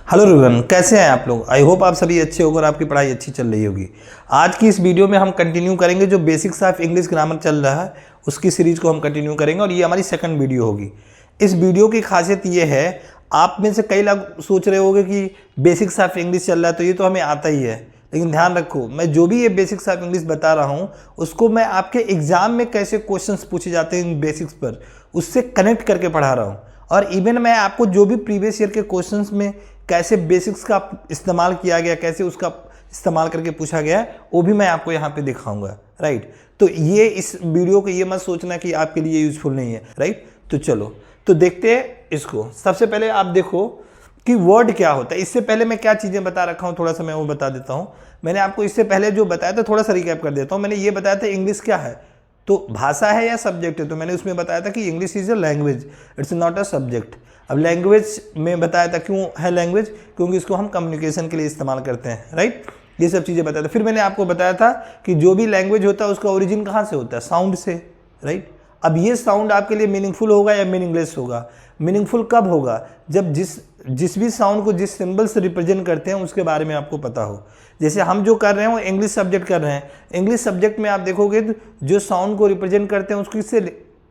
Hello everyone, कैसे हैं आप लोग। आई होप आप सभी अच्छे होंगे और आपकी पढ़ाई अच्छी चल रही होगी। आज की इस वीडियो में हम कंटिन्यू करेंगे जो बेसिक्स ऑफ इंग्लिश ग्रामर चल रहा है उसकी सीरीज को हम कंटिन्यू करेंगे और ये हमारी सेकंड वीडियो होगी। इस वीडियो की खासियत ये है, आप में से कई लोग सोच रहे होंगे कि बेसिक्स ऑफ इंग्लिश चल रहा है तो ये तो हमें आता ही है, लेकिन ध्यान रखो मैं जो भी ये बेसिक्स ऑफ इंग्लिश बता रहा हूँ उसको मैं आपके एग्जाम में कैसे क्वेश्चंस पूछे जाते हैं इन बेसिक्स पर उससे कनेक्ट करके पढ़ा रहा हूँ। और इवन मैं आपको जो भी प्रीवियस ईयर के क्वेश्चंस में कैसे बेसिक्स का इस्तेमाल किया गया, कैसे उसका इस्तेमाल करके पूछा गया है, वो भी मैं आपको यहाँ पे दिखाऊंगा। राइट, तो ये इस वीडियो को ये मत सोचना कि आपके लिए यूजफुल नहीं है। राइट, तो चलो तो देखते हैं इसको। सबसे पहले आप देखो कि वर्ड क्या होता है। इससे पहले मैं क्या चीज़ें बता रखा हूँ थोड़ा सा मैं वो बता देता हूँ। मैंने आपको इससे पहले जो बताया था थोड़ा सा रिकैप कर देता हूँ। मैंने ये बताया था इंग्लिश क्या है, तो भाषा है या सब्जेक्ट है। तो मैंने उसमें बताया था कि English is a language, it's not a subject. अब लैंग्वेज में बताया था क्यों है लैंग्वेज, क्योंकि इसको हम कम्युनिकेशन के लिए इस्तेमाल करते हैं। राइट, ये सब चीज़ें बताया था। फिर मैंने आपको बताया था कि जो भी लैंग्वेज होता है उसका ओरिजिन कहाँ से होता है, साउंड से। राइट, अब ये साउंड आपके लिए मीनिंगफुल होगा या मीनिंगलेस होगा। मीनिंगफुल कब होगा, जब जिस भी साउंड को जिस सिंबल से रिप्रेजेंट करते हैं उसके बारे में आपको पता हो। जैसे हम जो कर रहे हैं वो इंग्लिश सब्जेक्ट कर रहे हैं। इंग्लिश सब्जेक्ट में आप देखोगे तो जो साउंड को रिप्रेजेंट करते हैं उसको इससे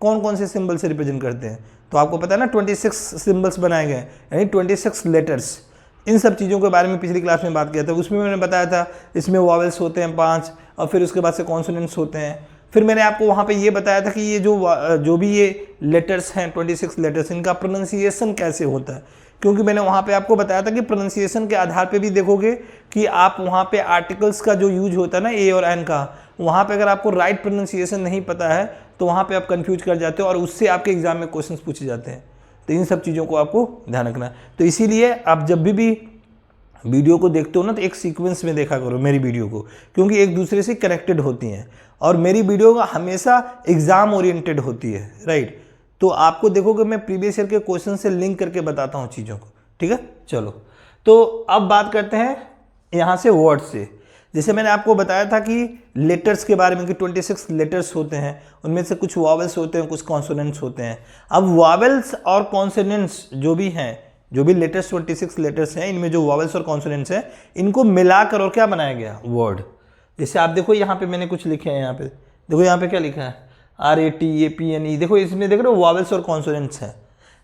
कौन कौन से सिंबल से रिप्रेजेंट करते हैं, तो आपको पता है ना 26 सिंबल्स बनाए गए, यानी 26 लेटर्स। इन सब चीज़ों के बारे में पिछली क्लास में बात किया था। उसमें मैंने बताया था इसमें वॉवेल्स होते हैं 5 और फिर उसके बाद से कॉन्सोनेंट्स होते हैं। फिर मैंने आपको वहाँ पे ये बताया था कि ये जो भी ये लेटर्स हैं 26 लेटर्स, इनका प्रोनाउंसिएशन कैसे होता है, क्योंकि मैंने वहाँ पे आपको बताया था कि प्रोनाउंसिएशन के आधार पे भी देखोगे कि आप वहाँ पे आर्टिकल्स का जो यूज होता है ना ए और एन का, वहाँ पे अगर आपको राइट प्रोनाउंसिएशन नहीं पता है तो वहाँ पे आप कंफ्यूज कर जाते हो और उससे आपके एग्जाम में क्वेश्चंस पूछे जाते हैं। तो इन सब चीज़ों को आपको ध्यान रखना है। तो इसीलिए आप जब भी वीडियो को देखते हो ना तो एक सीक्वेंस में देखा करो मेरी वीडियो को, क्योंकि एक दूसरे से कनेक्टेड होती हैं और मेरी वीडियो हमेशा एग्जाम ओरिएंटेड होती है। राइट, तो आपको देखोगे मैं प्रीवियस ईयर के क्वेश्चन से लिंक करके बताता हूँ चीज़ों को। ठीक है, चलो तो अब बात करते हैं यहाँ से वर्ड से। जैसे मैंने आपको बताया था कि लेटर्स के बारे में कि 26 लेटर्स होते हैं, उनमें से कुछ वॉवेल्स होते हैं, कुछ कॉन्सोनेंट्स होते हैं। अब वॉवेल्स और कॉन्सोनेंट्स जो भी हैं, जो भी लेटर्स 26 लेटर्स हैं, इनमें जो वॉवेल्स और कॉन्सोनेंट्स हैं इनको मिलाकर और क्या बनाया गया, वर्ड। जैसे आप देखो यहाँ पे मैंने कुछ लिखे हैं, यहाँ पे देखो, यहाँ पे क्या लिखा है RATAPNE। देखो इसमें देख रहे हो वॉवेल्स और कॉन्सोनेंट्स हैं।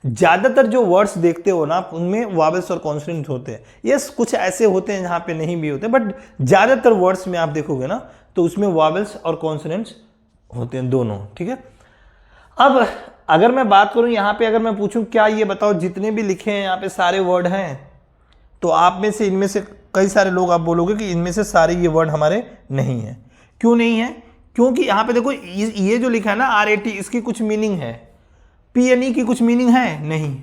ज़्यादातर जो वर्ड्स देखते हो ना आप उनमें वॉवेल्स और कॉन्सोनेंट्स होते हैं। यस, कुछ ऐसे होते हैं जहाँ पे नहीं भी होते, बट ज़्यादातर वर्ड्स में आप देखोगे ना तो उसमें वॉवेल्स और कॉन्सोनेंट्स होते हैं दोनों। ठीक है, अब अगर मैं बात करूँ यहाँ पे, अगर मैं पूछूँ क्या ये बताओ जितने भी लिखे हैं यहाँ पे सारे वर्ड हैं, तो आप में से इनमें से कई सारे लोग आप बोलोगे कि इनमें से सारे ये वर्ड हमारे नहीं हैं। क्यों नहीं है, क्योंकि यहाँ पे देखो ये जो लिखा है ना RAT, इसकी कुछ मीनिंग है। PNE की कुछ मीनिंग है नहीं,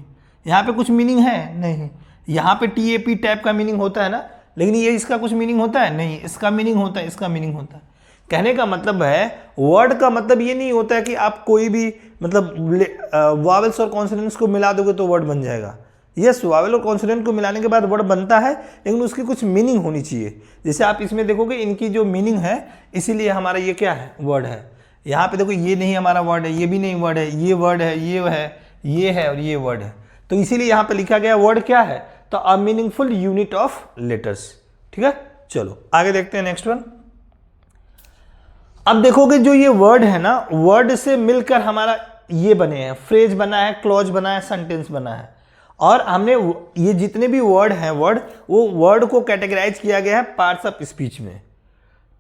यहाँ पे कुछ मीनिंग है नहीं। यहाँ पे TAP टाइप का मीनिंग होता है ना, लेकिन ये इसका कुछ मीनिंग होता है नहीं, इसका मीनिंग होता है, इसका मीनिंग होता है। कहने का मतलब है वर्ड का मतलब ये नहीं होता है कि आप कोई भी मतलब वॉवेल्स और कॉन्सोनेंट्स को मिला दोगे तो वर्ड बन जाएगा। यस, वॉवेल और कॉन्सोनेंट को मिलाने के बाद वर्ड बनता है, लेकिन उसकी कुछ मीनिंग होनी चाहिए। जैसे आप इसमें देखोगे इनकी जो मीनिंग है, इसीलिए हमारा ये क्या है, वर्ड है। यहाँ पे देखो ये नहीं हमारा वर्ड है, ये भी नहीं वर्ड है, ये वर्ड है, ये है और ये वर्ड है। तो इसीलिए यहाँ पे लिखा गया वर्ड क्या है, तो a meaningful unit of letters. ठीक है, चलो आगे देखते हैं नेक्स्ट वन। अब देखोगे जो ये वर्ड है ना, वर्ड से मिलकर हमारा ये बने हैं, फ्रेज बना है, क्लॉज बना है, सेंटेंस बना है। और हमने ये जितने भी वर्ड हैं वो वर्ड को कैटेगराइज किया गया है पार्ट्स ऑफ स्पीच में।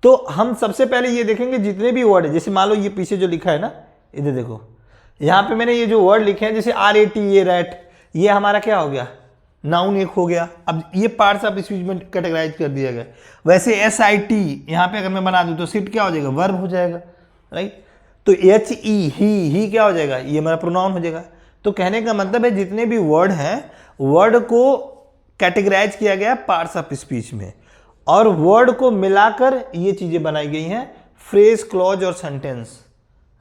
तो हम सबसे पहले ये देखेंगे जितने भी वर्ड है, जैसे मान लो ये पीछे जो लिखा है ना, इधर देखो यहाँ पे मैंने ये जो वर्ड लिखे हैं, जैसे RAT, ये रैट, ये हमारा क्या हो गया, नाउन एक हो गया। अब ये पार्ट्स ऑफ स्पीच में कैटेगराइज कर दिया गया। वैसे SIT यहाँ पे अगर मैं बना दूँ तो सिट क्या हो जाएगा, वर्ब हो जाएगा। राइट, तो HE ही क्या हो जाएगा, ये हमारा प्रोनाउन हो जाएगा। तो कहने का मतलब है जितने भी वर्ड हैं, वर्ड को कैटेगराइज किया गया पार्ट्स ऑफ स्पीच में, और वर्ड को मिलाकर ये चीजें बनाई गई हैं, फ्रेज, क्लॉज और सेंटेंस।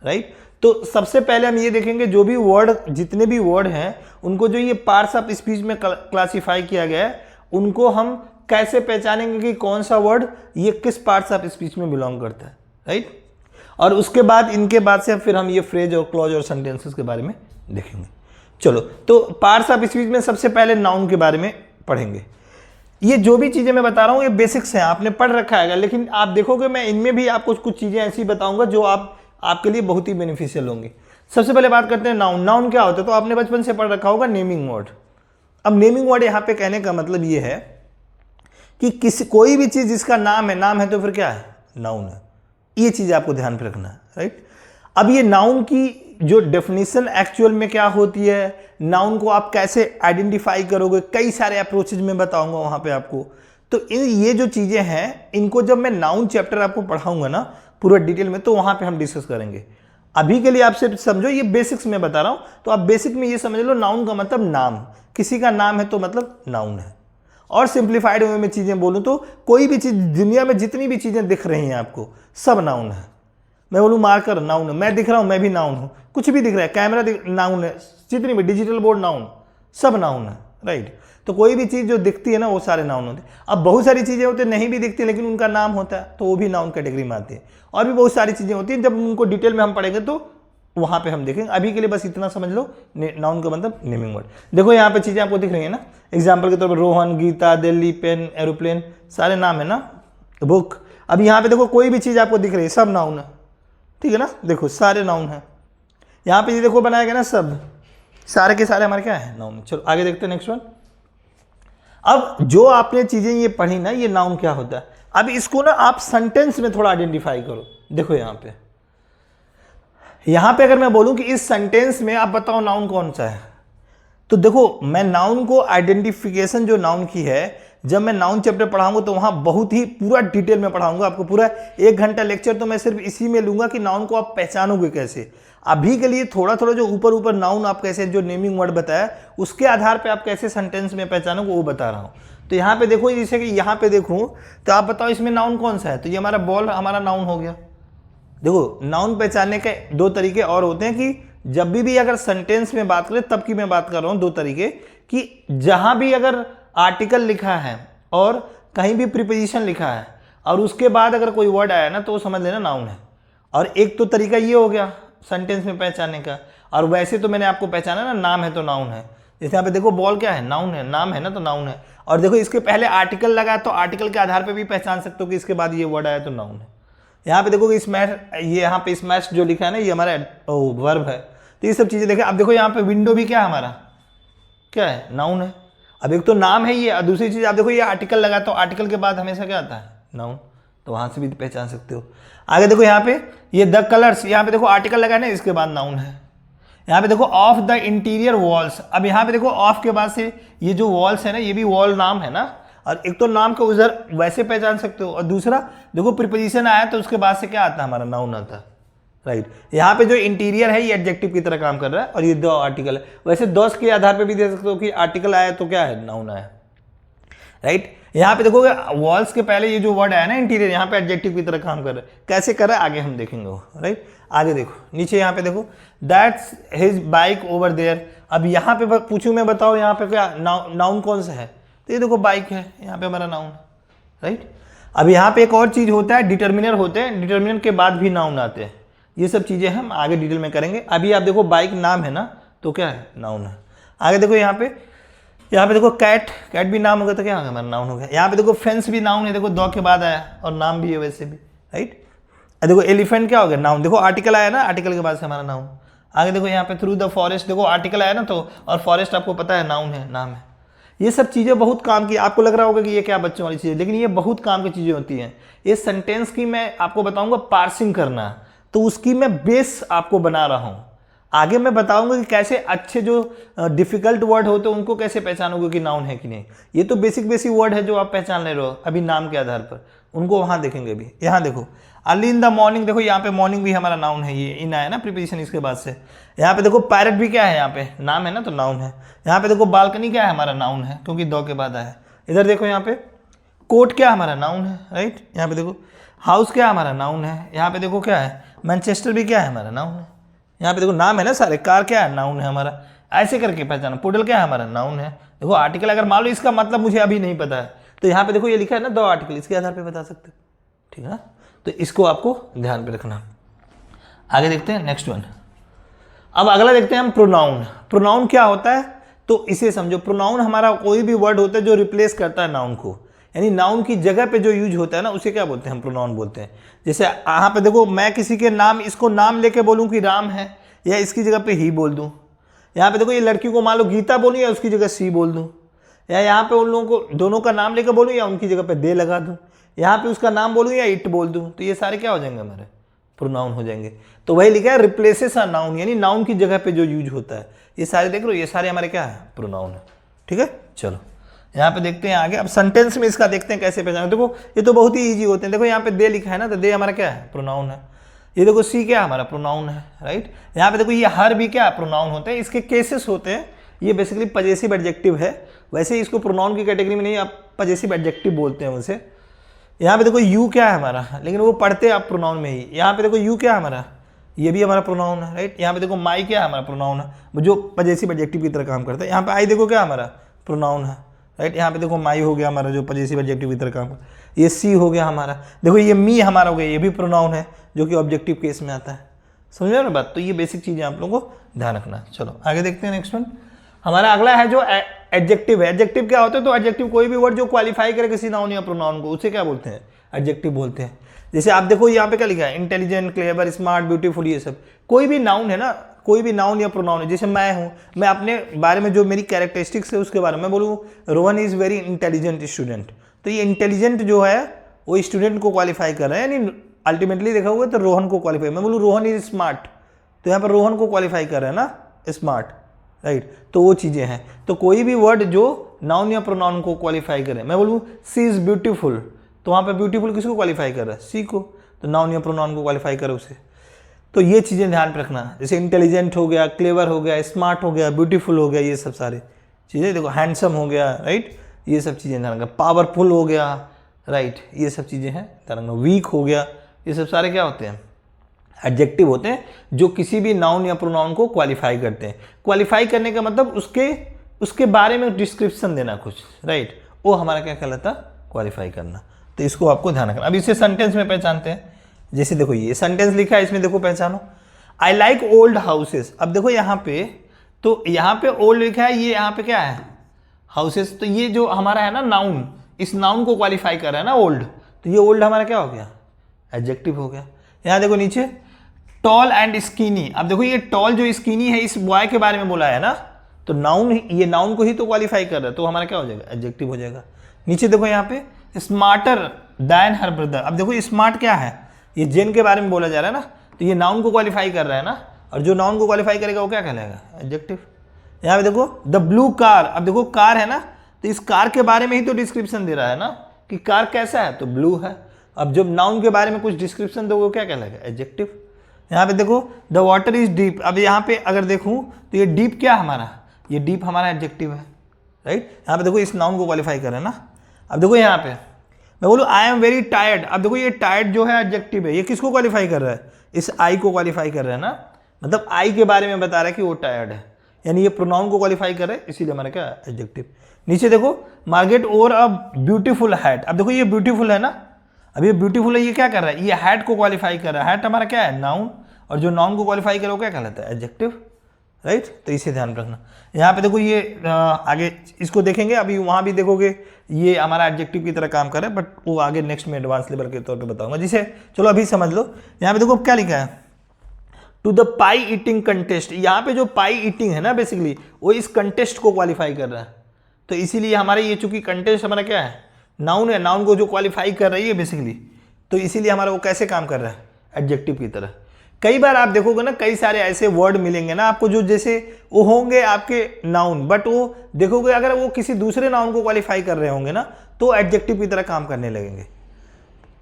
राइट, तो सबसे पहले हम ये देखेंगे जो भी वर्ड, जितने भी वर्ड हैं उनको जो ये पार्ट्स ऑफ स्पीच में क्लासिफाई किया गया है, उनको हम कैसे पहचानेंगे कि कौन सा वर्ड ये किस पार्ट्स ऑफ स्पीच में बिलोंग करता है। राइट, और उसके बाद इनके बाद से फिर हम ये फ्रेज और क्लॉज और सेंटेंसेस के बारे में देखेंगे। चलो, तो पार्ट्स ऑफ स्पीच में सबसे पहले नाउन के बारे में पढ़ेंगे। ये जो भी चीज़ें मैं बता रहा हूँ ये बेसिक्स हैं, आपने पढ़ रखा है, लेकिन आप देखोगे मैं इनमें भी आपको कुछ चीज़ें ऐसी बताऊंगा जो आपके लिए बहुत ही बेनिफिशियल होंगी। सबसे पहले बात करते हैं नाउन। नाउन क्या होता है? तो आपने बचपन से पढ़ रखा होगा नेमिंग वर्ड। अब नेमिंग वर्ड यहाँ पे कहने का मतलब ये है कि कोई भी चीज़ जिसका नाम है तो फिर क्या है? नाउन है। ये चीज़ आपको ध्यान पे रखना है, राइट। अब ये नाउन की जो डेफिनेशन एक्चुअल में क्या होती है, नाउन को आप कैसे आइडेंटिफाई करोगे, कई सारे अप्रोचेज में बताऊंगा वहां पे आपको। तो ये जो चीजें हैं इनको जब मैं नाउन चैप्टर आपको पढ़ाऊंगा ना पूरा डिटेल में, तो वहां पे हम डिस्कस करेंगे। अभी के लिए आप सिर्फ समझो, ये बेसिक्स में बता रहा हूं, तो आप बेसिक में ये समझ लो नाउन का मतलब नाम, किसी का नाम है तो मतलब नाउन है। और सिंप्लीफाइड वे में चीजें बोलूं तो कोई भी चीज दुनिया में जितनी भी चीजें दिख रही हैं आपको सब नाउन है। मैं बोलूँ मार्कर नाउन है, मैं दिख रहा हूँ मैं भी नाउन हूँ, कुछ भी दिख रहा है, कैमरा नाउन है, जितनी भी डिजिटल बोर्ड नाउन, सब नाउन है, राइट। तो कोई भी चीज़ जो दिखती है ना वो सारे नाउन होते हैं। अब बहुत सारी चीज़ें होती हैं नहीं भी दिखती लेकिन उनका नाम होता है तो वो भी नाउन कैटेगरी में आती है। और भी बहुत सारी चीज़ें होती हैं, जब उनको डिटेल में हम पढ़ेंगे तो वहाँ पे हम देखेंगे। अभी के लिए बस इतना समझ लो, नाउन का मतलब नेमिंग वर्ड। देखो यहाँ पे चीज़ें आपको दिख रही है ना, एग्जाम्पल के तौर पर रोहन, गीता, दिल्ली, पेन, एरोप्लेन, सारे नाम है ना, बुक। अब यहाँ पे देखो कोई भी चीज़ आपको दिख रही है सब नाउन है, ठीक है ना, देखो सारे नाउन है। यहाँ पे ये देखो बनाया गया ना सब, सारे के सारे हमारे क्या है? नाउन। चलो आगे देखते हैं नेक्स्ट वन। अब जो आपने चीजें ये पढ़ी ना, ये नाउन क्या होता है, अब इसको ना आप सेंटेंस में थोड़ा आइडेंटिफाई करो। देखो यहाँ पे अगर मैं बोलूं कि इस सेंटेंस में आप बताओ नाउन कौन सा है, तो देखो मैं नाउन को आइडेंटिफिकेशन जो नाउन की है, जब मैं नाउन चैप्टर पढ़ाऊंगा तो वहां बहुत ही पूरा डिटेल में पढ़ाऊंगा आपको। पूरा 1 घंटा लेक्चर तो मैं सिर्फ इसी में लूंगा कि नाउन को आप पहचानोगे कैसे। अभी के लिए थोड़ा थोड़ा जो ऊपर नाउन आप कैसे, जो नेमिंग वर्ड बताया उसके आधार पे आप कैसे सेंटेंस में पहचानोगे वो बता रहा हूँ। तो यहाँ पे देखो, जैसे कि यहाँ पे देखूँ तो आप बताओ इसमें नाउन कौन सा है, तो ये हमारा बॉल हमारा नाउन हो गया। देखो नाउन पहचानने के 2 तरीके और होते हैं कि जब भी अगर सेंटेंस में बात करें तब की मैं बात कर रहा हूँ 2 तरीके, कि जहां भी अगर आर्टिकल लिखा है और कहीं भी प्रीपोजिशन लिखा है और उसके बाद अगर कोई वर्ड आया ना तो वो समझ लेना नाउन है। और एक तो तरीका ये हो गया सेंटेंस में पहचानने का, और वैसे तो मैंने आपको पहचाना ना, नाम है तो नाउन है। जैसे यहाँ पे देखो बॉल क्या है? नाउन है, नाम है ना तो नाउन है। और देखो इसके पहले आर्टिकल लगा तो आर्टिकल के आधार पर भी पहचान सकते हो कि इसके बाद ये वर्ड आया तो नाउन है। यहाँ पे देखो स्मैश, ये यहाँ पे स्मैश जो लिखा है ना ये हमारा वर्ब है। तो ये सब चीजें देखें। अब देखो यहाँ पे विंडो भी क्या है हमारा, क्या है? नाउन है। अब एक तो नाम है ये, और दूसरी चीज आप देखो ये आर्टिकल लगा तो आर्टिकल के बाद हमेशा क्या आता है? नाउन। तो वहां से भी पहचान सकते हो। आगे देखो यहाँ पे ये द कलर्स, यहाँ पे देखो आर्टिकल लगा है ना, इसके बाद नाउन है। यहाँ पे देखो ऑफ द इंटीरियर वॉल्स, अब यहाँ पे देखो ऑफ के बाद से ये जो वॉल्स है ना ये भी वॉल नाम है ना, और एक तो नाम को उधर वैसे पहचान सकते हो, और दूसरा देखो प्रीपोजिशन आया तो उसके बाद से क्या आता है? हमारा नाउन आता है, राइट। यहाँ पे जो इंटीरियर है ये एडजेक्टिव की तरह काम कर रहा है, और ये दो आर्टिकल है। वैसे दोस्त के आधार पे भी दे सकते हो कि आर्टिकल आया तो क्या है? नाउन आया, राइट। यहाँ पे देखोगे वॉल्स के पहले ये जो वर्ड आया ना इंटीरियर, यहाँ पे एडजेक्टिव की तरह काम कर रहा है। कैसे कर रहा है आगे हम देखेंगे वो, राइट। आगे देखो नीचे यहाँ पे देखो that's his bike over there. अब यहाँ पे पूछूं मैं, बताओ यहाँ पे क्या नाउन कौन सा है? तो ये देखो बाइक है, यहाँ पे हमारा नाउन है, राइट। अब यहाँ पे एक और चीज होता है, डिटर्मिनर होते हैं, डिटर्मिनर के बाद भी नाउन आते हैं। ये सब चीजें हम आगे डिटेल में करेंगे। अभी आप देखो बाइक नाम है ना तो क्या है? नाउन है। आगे देखो यहाँ पे देखो कैट, कैट भी नाम हो गया तो क्या हो गया? हमारा नाउन हो गया। यहाँ पे देखो फेंस भी नाउन है, देखो दो के बाद आया और नाम भी है वैसे भी, राइट। देखो एलिफेंट क्या हो गया? नाउन। देखो आर्टिकल आया ना, आर्टिकल के बाद से हमारा नाउन। आगे देखो यहाँ पे थ्रू द फॉरेस्ट, देखो आर्टिकल आया ना तो, और फॉरेस्ट आपको पता है नाउन है, नाम है। ये सब चीज़ें बहुत काम की। आपको लग रहा होगा कि ये क्या बच्चों वाली चीज़ है, लेकिन ये बहुत काम की चीज़ें होती हैं। ये सेंटेंस की मैं आपको बताऊंगा पार्सिंग करना, तो उसकी मैं बेस आपको बना रहा हूँ। आगे मैं बताऊंगा कि कैसे अच्छे जो डिफिकल्ट वर्ड होते हैं उनको कैसे पहचानोगे कि नाउन है कि नहीं। ये तो बेसिक वर्ड है जो आप पहचान ले रहे हो अभी नाम के आधार पर, उनको वहां देखेंगे अभी। यहाँ देखो अर्ली इन द मॉर्निंग, देखो यहाँ पे मॉर्निंग भी हमारा नाउन है, ये इन आया ना प्रीपोजिशन इसके बाद से। यहाँ पे देखो पैरेट भी क्या है? यहाँ पे नाम है ना तो नाउन है। यहाँ पे देखो बालकनी क्या है? हमारा नाउन है क्योंकि दो के बाद आया। इधर देखो यहाँ पे कोट क्या हमारा? नाउन है, राइट। यहाँ पे देखो हाउस क्या हमारा? नाउन है। यहाँ पे देखो क्या है? मैनचेस्टर भी क्या है? हमारा नाउन है। यहाँ पे देखो नाम है ना सारे। कार क्या है? नाउन है हमारा। ऐसे करके पहचाना। पुडल क्या है? हमारा नाउन है। देखो आर्टिकल अगर मान लो इसका मतलब मुझे अभी नहीं पता है तो यहाँ पे देखो ये लिखा है ना दो आर्टिकल, इसके आधार पे बता सकते, ठीक है ना। तो इसको आपको ध्यान पे रखना। आगे देखते हैं नेक्स्ट वन। अब अगला देखते हैं हम प्रोनाउन। प्रोनाउन क्या होता है? तो इसे समझो, प्रोनाउन हमारा कोई भी वर्ड होता है जो रिप्लेस करता है नाउन को, यानी नाउन की जगह पे जो यूज होता है ना उसे क्या बोलते हैं, हम प्रोनाउन बोलते हैं। जैसे यहाँ पे देखो, मैं किसी के नाम, इसको नाम लेके बोलूँ कि राम है, या इसकी जगह पे ही बोल दूँ। यहाँ पे देखो, ये लड़की को मान लो गीता बोलूँ या उसकी जगह सी बोल दूँ, या यहाँ पे उन लोगों को दोनों का नाम लेकर बोलूँ या उनकी जगह पे दे लगा दूँ, यहाँ पे उसका नाम बोलूँ या इट बोल दूँ, तो ये सारे क्या हो जाएंगे, हमारे प्रोनाउन हो जाएंगे। तो वही लिखा है रिप्लेसेस अ नाउन, यानी नाउन की जगह पे जो यूज होता है। ये सारे देख लो, ये सारे हमारे क्या है, प्रोनाउन है। ठीक है, चलो यहाँ पे देखते हैं आगे। अब सेंटेंस में इसका देखते हैं कैसे पहचान। देखो ये तो बहुत ही ईजी होते हैं। देखो यहाँ पे दे लिखा है ना, तो दे हमारा क्या है, प्रोनाउन है। ये देखो सी क्या हमारा प्रोनाउन है, राइट। यहाँ पे देखो ये हर भी क्या प्रोनाउन होते हैं। इसके केसेस होते हैं, ये बेसिकली पजेसिव एडजेक्टिव है। वैसे ही इसको प्रोनाउन की कैटेगरी में नहीं, आप पजेसिव एडजेक्टिव बोलते हैं उसे। यहाँ पे देखो यू क्या है हमारा, लेकिन वो पढ़ते आप प्रोनाउन में ही। यहाँ पे देखो यू क्या है हमारा, ये भी हमारा प्रोनाउन है, राइट। यहाँ पे देखो माई क्या है हमारा, प्रोनाउन है, जो पजेसिव एडजेक्टिव की तरह काम करता है। यहाँ पे आई देखो क्या हमारा, प्रोनाउन है, राइट। यहाँ पे देखो माई हो गया हमारा, जो पजेसिव एडजेक्टिव की तरह काम करता है। ये सी हो गया हमारा। देखो ये मी हमारा हो गया, ये भी प्रोनाउन है, जो कि ऑब्जेक्टिव केस में आता है। समझ रहे हो ना बात। तो ये बेसिक चीज़ें आप लोगों को ध्यान रखना। चलो आगे देखते हैं। नेक्स्ट वन हमारा अगला है जो एडजेक्टिव है। एडजेक्टिव क्या होता है, तो एडजेक्टिव कोई भी वर्ड जो क्वालिफाई करे किसी नाउन या प्रोनाउन को, उसे क्या बोलते हैं, एडजेक्टिव बोलते हैं। जैसे आप देखो यहाँ पे क्या लिखा है, इंटेलिजेंट, क्लेवर, स्मार्ट, ब्यूटीफुल, ये सब कोई भी नाउन है ना, कोई भी नाउन या प्रोनाउन है। जैसे मैं हूँ, मैं अपने बारे में जो मेरी कैरेक्टरिस्टिक्स है उसके बारे में बोलूँ, Rohan is very intelligent student, तो ये इंटेलिजेंट जो है वो स्टूडेंट को क्वालिफाई कर रहा है, यानी अल्टीमेटली देखा हुआ तो रोहन को क्वालिफाई। मैं बोलूँ रोहन इज स्मार्ट, तो यहाँ पर रोहन को क्वालिफाई कर रहा है ना, स्मार्ट, राइट। तो वो चीज़ें हैं। तो कोई भी वर्ड जो नाउन या प्रोनाउन को क्वालिफाई करे, मैं बोलूँ सी इज़ ब्यूटीफुल, तो वहाँ पे ब्यूटीफुल किसको क्वालिफाई कर रहा है, सी को, तो नाउन या प्रोनाउन को क्वालिफाई करे उसे। तो ये चीज़ें ध्यान पे रखना। जैसे इंटेलिजेंट हो गया, क्लेवर हो गया, स्मार्ट हो गया, ब्यूटीफुल हो गया, ये सब सारे चीज़ें। देखो हैंडसम हो गया, राइट, ये सब चीज़ें ध्यान रखना। पावरफुल हो गया, राइट, ये सब चीज़ें हैं ध्यान रखना। वीक हो गया, ये सब सारे क्या होते हैं, एडजेक्टिव होते हैं, जो किसी भी नाउन या प्रोनाउन को क्वालिफाई करते हैं। क्वालिफाई करने का मतलब उसके बारे में डिस्क्रिप्शन देना कुछ, राइट, वो हमारा क्या कहलाता, क्वालिफाई करना। तो इसको आपको ध्यान रखना। अब इसे सेंटेंस में पहचानते हैं। जैसे देखो ये सेंटेंस लिखा है, इसमें देखो पहचानो, आई लाइक ओल्ड हाउसेस। अब देखो यहाँ पे, तो यहाँ पे ओल्ड लिखा है, ये यहाँ पे क्या है, हाउसेस। तो ये जो हमारा है ना नाउन, इस नाउन को क्वालिफाई कर रहा है ना ओल्ड, तो ये ओल्ड हमारा क्या हो गया, एडजेक्टिव हो गया। यहाँ देखो नीचे टॉल एंड स्कीनी। अब देखो ये टॉल जो स्कीनी है, इस बॉय के बारे में बोला है ना, तो नाउन, ये नाउन को ही तो क्वालिफाई कर रहा है, तो हमारा क्या हो जाएगा, एडजेक्टिव हो जाएगा। नीचे देखो यहाँ पे स्मार्टर दैन हर ब्रदर। अब देखो स्मार्ट क्या है, ये जेन के बारे में बोला जा रहा है ना, तो ये नाउन को क्वालिफाई कर रहा है ना, और जो नाउन को क्वालिफाई करेगा वो क्या कहलाएगा, एडजेक्टिव। यहाँ पे देखो द ब्लू कार। अब देखो कार है ना, तो इस कार के बारे में ही तो डिस्क्रिप्शन दे रहा है ना, कि कार कैसा है, तो ब्लू है। अब जब नाउन के बारे में कुछ डिस्क्रिप्शन दो, वो क्या कहलाएगा, एडजेक्टिव। यहाँ पे देखो द वाटर इज डीप। अब यहाँ पे अगर देखूँ तो ये डीप क्या हमारा, ये डीप हमारा एडजेक्टिव है, राइट। यहाँ पे देखो इस नाउन को क्वालिफाई कर रहा है ना। अब देखो यहाँ पे मैं बोलूँ आई एम वेरी टायर्ड। अब देखो ये टायर्ड जो है एडजेक्टिव है, ये किसको क्वालिफाई कर रहा है, इस आई को क्वालिफाई कर रहा है ना, मतलब आई के बारे में बता रहा है कि वो टायर्ड है, यानी ये प्रोनाउन को क्वालिफाई कर रहा है, इसीलिए हमारा क्या एडजेक्टिव। नीचे देखो Margaret over a beautiful hat. अब देखो ये ब्यूटीफुल है ना, अब ये ब्यूटीफुल है, ये क्या कर रहा है, ये हैट को क्वालिफाई कर रहा है। हैट हमारा क्या है, नाउन, और जो नाउन को क्वालिफाई करे वो क्या कहलाता है, एडजेक्टिव, राइट। तो इसे ध्यान रखना। यहाँ पे देखो ये आगे इसको देखेंगे, अभी वहाँ भी देखोगे ये हमारा एडजेक्टिव की तरह काम कर रहा है, बट वो आगे नेक्स्ट में एडवांस लेवल के तौर पे बताऊंगा, जिसे चलो अभी समझ लो। यहाँ पे देखो क्या लिखा है, to the pie eating contest. यहाँ पे जो पाई ईटिंग है ना, बेसिकली वो इस कंटेस्ट को क्वालिफाई कर रहा है, तो इसीलिए हमारे ये चूंकि कंटेस्ट हमारा क्या है, नाउन है, नाउन को जो क्वालिफाई कर रही है बेसिकली, तो इसीलिए हमारा वो कैसे काम कर रहा है, एडजेक्टिव की तरह। कई बार आप देखोगे ना, कई सारे ऐसे वर्ड मिलेंगे ना आपको, जो जैसे वो होंगे आपके नाउन, बट वो देखोगे अगर वो किसी दूसरे नाउन को क्वालिफाई कर रहे होंगे ना, तो एडजेक्टिव की तरह काम करने लगेंगे।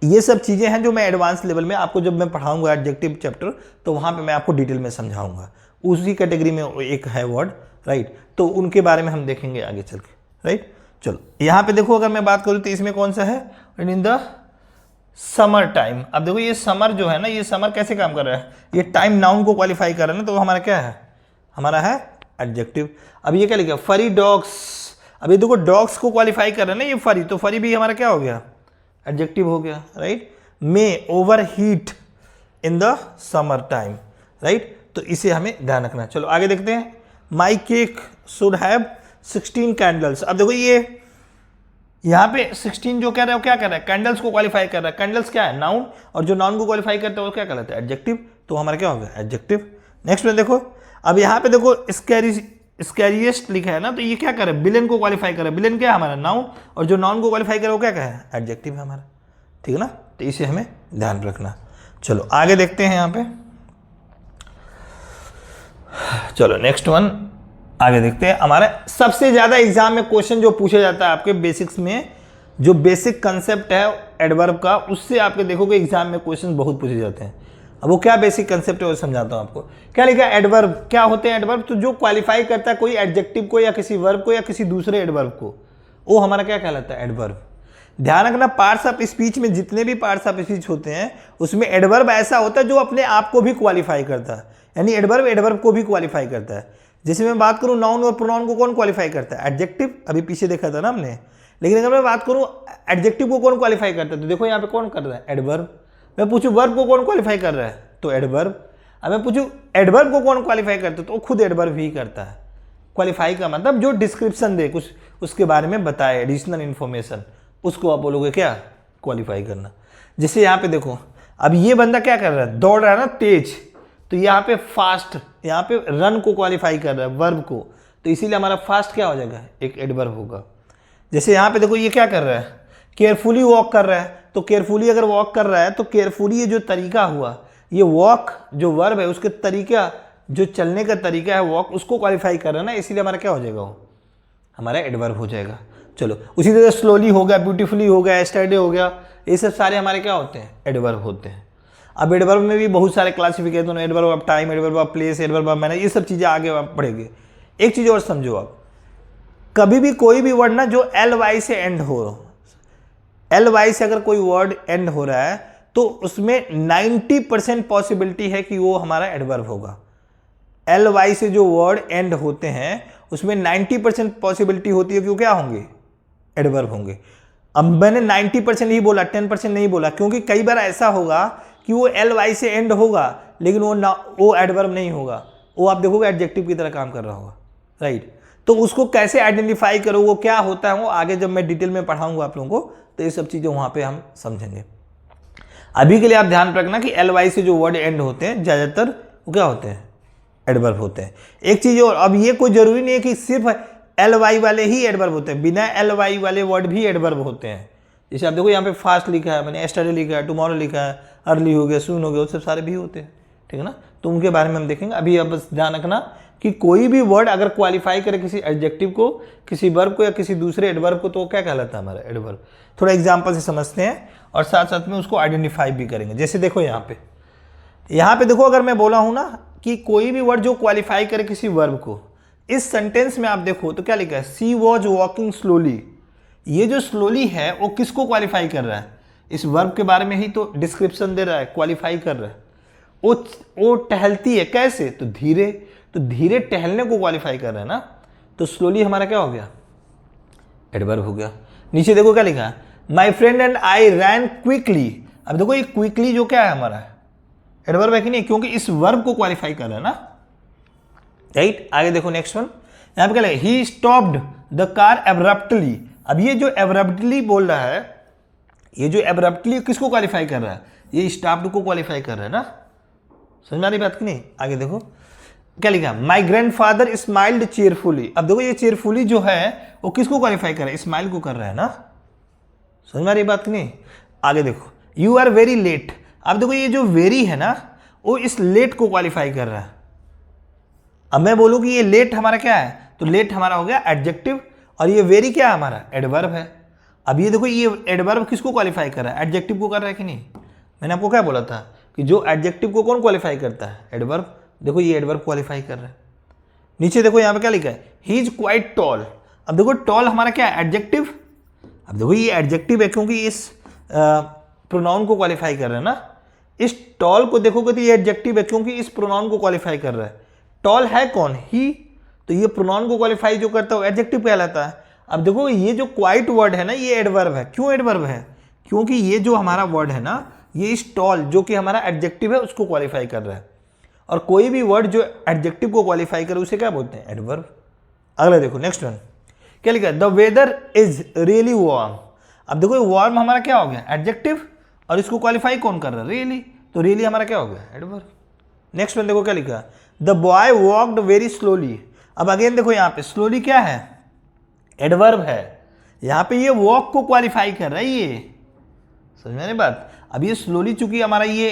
ये सब चीज़ें हैं जो मैं एडवांस लेवल में आपको जब मैं पढ़ाऊंगा एडजेक्टिव चैप्टर, तो वहाँ पे मैं आपको डिटेल में समझाऊंगा। उसी कैटेगरी में एक है वर्ड, राइट, तो उनके बारे में हम देखेंगे आगे चल के, राइट। चलो यहाँ पे देखो, अगर मैं बात करूँ तो इसमें कौन सा है, इन द समर टाइम। अब देखो ये समर जो है ना, ये समर कैसे काम कर रहा है, ये टाइम नाउन को क्वालिफाई कर रहा है ना, तो हमारा क्या है, हमारा है एडजेक्टिव। अब ये क्या लिखा, फरी डॉग्स। अब ये देखो डॉग्स को क्वालिफाई कर रहा है ना, ये फरी, तो फरी भी हमारा क्या हो गया, एडजेक्टिव हो गया, right. May over heat in the summer time, right. तो इसे हमें ध्यान रखना है। चलो आगे देखते हैं। माई केक शुड हैव 16 कैंडल्स। अब देखो ये यहाँ पे 16 जो कह रहा है वो क्या कर रहा है, कैंडल्स को क्वालिफाई कर रहा है। कैंडल्स क्या है, नाउन, और जो नाउन को क्वालिफाई करता है वो क्या कहलाता है, एडजेक्टिव। तो हमारा क्या होगा, एडजेक्टिव। नेक्स्ट में देखो, अब यहाँ पे देखो स्कैरिएस्ट लिखा है ना, तो ये क्या करे, विलेन को क्वालिफाई करे। विलेन क्या है हमारा, नाउन, और जो नाउन को क्वालिफाई करे वो क्या है, एडजेक्टिव है हमारा। ठीक है ना, तो इसे हमें ध्यान रखना। चलो आगे देखते हैं यहाँ पे, चलो नेक्स्ट वन आगे देखते हैं। हमारा सबसे ज्यादा एग्जाम में क्वेश्चन जो पूछा जाता है आपके बेसिक्स में, जो बेसिक कंसेप्ट है एडवर्ब का, उससे आपके देखोगे एग्जाम में क्वेश्चन बहुत पूछे जाते हैं। अब वो क्या बेसिक कंसेप्ट है वो समझाता हूं आपको। क्या लिखा है, एडवर्ब क्या होते हैं, एडवर्ब तो जो क्वालिफाई करता है कोई एडजेक्टिव को या किसी वर्ब को या किसी दूसरे एडवर्ब को, वो हमारा क्या कहलाता है, एडवर्ब। ध्यान रखना, पार्ट्स ऑफ स्पीच में जितने भी पार्ट्स ऑफ स्पीच होते हैं उसमें एडवर्ब ऐसा होता है जो अपने आप को भी क्वालिफाई करता है, यानी एडवर्ब एडवर्ब को भी क्वालिफाई करता है। जैसे मैं बात करूं नाउन और प्रोनाउन को कौन क्वालिफाई करता है, एडजेक्टिव, अभी पीछे देखा था ना हमने। लेकिन अगर मैं बात करूं एडजेक्टिव को कौन क्वालिफाई करता है, तो देखो यहाँ पे कौन कर रहा है, एडवर्ब। मैं पूछूं वर्ब को कौन क्वालिफाई कर रहा है, तो एडवर्ब। अब मैं पूछूं एडवर्ब को कौन क्वालिफाई करता है, तो खुद एडवर्ब ही करता है। क्वालिफाई का मतलब जो डिस्क्रिप्शन दे, कुछ उसके बारे में बताए, एडिशनल इन्फॉर्मेशन, उसको आप बोलोगे क्या, क्वालिफाई करना। जैसे यहाँ पे देखो, अब ये बंदा क्या कर रहा है, दौड़ रहा है ना तेज, तो यहाँ पे फास्ट, यहाँ पे रन को क्वालिफाई कर रहा है, वर्ब को, तो इसीलिए हमारा फास्ट क्या हो जाएगा, एक एडवर्ब होगा। जैसे यहाँ पे देखो ये क्या कर रहा है, केयरफुली वॉक कर रहा है, तो केयरफुली अगर वॉक कर रहा है तो केयरफुली ये जो तरीका हुआ, ये वॉक जो वर्ब है उसके तरीका, जो चलने का तरीका है वॉक, उसको क्वालिफाई कर रहा है ना, इसीलिए हमारा क्या हो जाएगा, वो हमारा एडवर्ब हो जाएगा। चलो उसी तरह स्लोली हो गया, ब्यूटीफुली हो गया, स्टडी हो गया, ये सब सारे हमारे क्या होते हैं, एडवर्ब होते हैं। अब एडवर्ब में भी बहुत सारे classification, adverb of time, adverb of place, adverb of manner, ये सब चीज़ें आगे आप पढ़ेंगे। एक चीज़ और समझो आप, कभी भी कोई भी वर्ड ना जो एल वाई से एंड हो, एल वाई से अगर कोई वर्ड एंड हो रहा है तो उसमें 90% पॉसिबिलिटी है कि वो हमारा एडवर्ब होगा। एल वाई से जो वर्ड एंड होते हैं उसमें 90% पॉसिबिलिटी होती है कि वो क्या होंगे, एडवर्ब होंगे। अब मैंने 90% ही बोला, 10% नहीं बोला, क्योंकि कई बार ऐसा होगा कि वो एल वाई से एंड होगा लेकिन वो एडवर्ब नहीं होगा, वो आप देखोगे एडजेक्टिव की तरह काम कर रहा होगा, राइट। तो उसको कैसे आइडेंटिफाई करो, वो क्या होता है, वो आगे जब मैं डिटेल में पढ़ाऊंगा आप लोगों को, तो ये सब चीज़ें वहाँ पे हम समझेंगे। अभी के लिए आप ध्यान रखना कि एल वाई से जो वर्ड एंड होते हैं ज़्यादातर वो क्या होते हैं, एडवर्ब होते हैं। एक चीज़ और, अब ये कोई ज़रूरी नहीं है कि सिर्फ एल वाई वाले ही एडवर्ब होते हैं, बिना एल वाई वाले वर्ड भी एडवर्ब होते हैं। जैसे आप देखो यहाँ पे फास्ट लिखा है, मैंने एस्टरडे लिखा है, टुमारो लिखा है, अर्ली हो गया, सून हो गया, वो सब सारे भी होते हैं, ठीक है ना। तो उनके बारे में हम देखेंगे। अभी आप बस ध्यान रखना कि कोई भी वर्ड अगर क्वालिफाई करे किसी एडजेक्टिव को, किसी वर्ब को या किसी दूसरे एडवर्ब को, तो क्या कहलाता है हमारा एडवर्ब। थोड़ा एग्जाम्पल से समझते हैं और साथ साथ में उसको आइडेंटिफाई भी करेंगे। जैसे देखो यहाँ पे देखो, अगर मैं बोला हूँ ना कि कोई भी वर्ड जो क्वालिफाई करे किसी वर्ब को, इस सेंटेंस में आप देखो तो क्या लिखा है, सी वॉज वॉकिंग स्लोली। ये जो स्लोली है वो किसको क्वालिफाई कर रहा है, इस वर्ब के बारे में ही तो डिस्क्रिप्शन दे रहा है, क्वालिफाई कर रहा है। वो टहलती है कैसे, तो धीरे, तो धीरे टहलने को क्वालिफाई कर रहा है ना, तो स्लोली हमारा क्या हो गया, एडवर्ब हो गया। नीचे देखो क्या लिखा है, my friend and I ran quickly. अब देखो ये क्विकली जो क्या है हमारा एडवर्ब है कि नहीं, क्योंकि इस वर्ब को क्वालिफाई कर रहा है ना, राइट। आगे देखो नेक्स्ट वन, यहां पे क्या लिखा, he stopped the car abruptly. अब ये जो एब्रप्टली बोल रहा है, ये जो एब्रप्टली किसको क्वालिफाई कर रहा है, ये स्टॉप्ड को क्वालिफाई कर रहा है ना, समझ में आ रही बात कि नहीं। आगे देखो क्या लिखा, माई ग्रैंडफादर स्माइल्ड चेयरफुली। अब देखो ये चेयरफुली जो है वो किसको क्वालिफाई कर रहा है, स्माइल को कर रहा है ना, समझ में आ रही बात कि नहीं। आगे देखो, यू आर वेरी लेट। अब देखो ये जो वेरी है ना, वो इस लेट को क्वालिफाई कर रहा है। अब मैं बोलूं कि ये लेट हमारा क्या है, तो लेट हमारा हो गया एडजेक्टिव, और ये वेरी क्या है हमारा, एडवर्ब है। अब ये देखो ये एडवर्ब किसको क्वालिफाई कर रहा है, एडजेक्टिव को कर रहा है कि नहीं। मैंने आपको क्या बोला था कि जो एडजेक्टिव को कौन क्वालिफाई करता है, एडवर्ब। देखो ये एडवर्ब क्वालिफाई कर रहा है। नीचे देखो यहाँ पे क्या लिखा है, ही इज क्वाइट टॉल। अब देखो टॉल हमारा क्या है, एडजेक्टिव। अब देखो ये एडजेक्टिव है क्योंकि इस प्रोनाउन को क्वालिफाई कर रहा है ना। इस टॉल को देखोगे तो ये एडजेक्टिव है क्योंकि इस प्रोनाउन को क्वालिफाई कर रहा है। टॉल है कौन, ही, तो ये प्रोनाउन को क्वालिफाई जो करता है एडजेक्टिव कहलाता है। अब देखो ये जो क्वाइट वर्ड है ना, ये एडवर्ब है। क्यों एडवर्ब है, क्योंकि ये जो हमारा वर्ड है ना, ये इस टॉल जो कि हमारा एडजेक्टिव है उसको क्वालिफाई कर रहा है। और कोई भी वर्ड जो एडजेक्टिव को क्वालिफाई करे उसे क्या बोलते हैं? एडवर्ब। अगला देखो नेक्स्ट वन क्या लिखा है? The weather is really warm. अब देखो वार्म हमारा क्या हो गया? एडजेक्टिव, और इसको क्वालिफाई कौन कर रहा है? रियली। तो रियली हमारा क्या हो गया? एडवर्ब। नेक्स्ट वन देखो क्या लिखा? The boy walked very slowly. अब अगेन देखो यहाँ पे स्लोली क्या है? एडवर्ब है। यहाँ पे ये वॉक को क्वालिफाई कर रहा है, ये समझ में आ रही बात? अब ये स्लोली चूंकि हमारा ये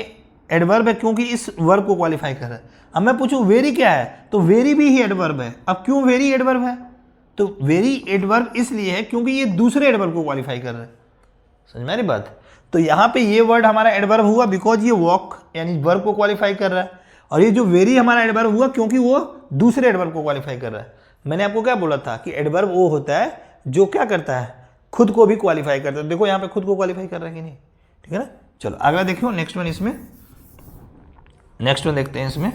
एडवर्ब है क्योंकि इस वर्ब को क्वालिफाई कर रहा है। अब मैं पूछूं वेरी क्या है? तो वेरी भी ही एडवर्ब है। अब क्यों वेरी एडवर्ब है? तो वेरी एडवर्ब इसलिए है क्योंकि ये दूसरे एडवर्ब को क्वालिफाई कर रहा है। समझ में आ रही बात? तो यहाँ पे ये वर्ड हमारा एडवर्ब हुआ बिकॉज ये वॉक यानी वर्ब को क्वालिफाई कर रहा है, और ये जो वेरी हमारा एडवर्ब हुआ क्योंकि वो दूसरे एडवर्ब को क्वालिफाई कर रहा है। मैंने आपको क्या बोला था कि एडवर्ब वो होता है जो क्या करता है? खुद को भी क्वालिफाई करता है। देखो यहाँ पे खुद को क्वालिफाई कर रहा है कि नहीं? ठीक है ना। चलो अगला देखियो नेक्स्ट वन। इसमें नेक्स्ट वन देखते हैं इसमें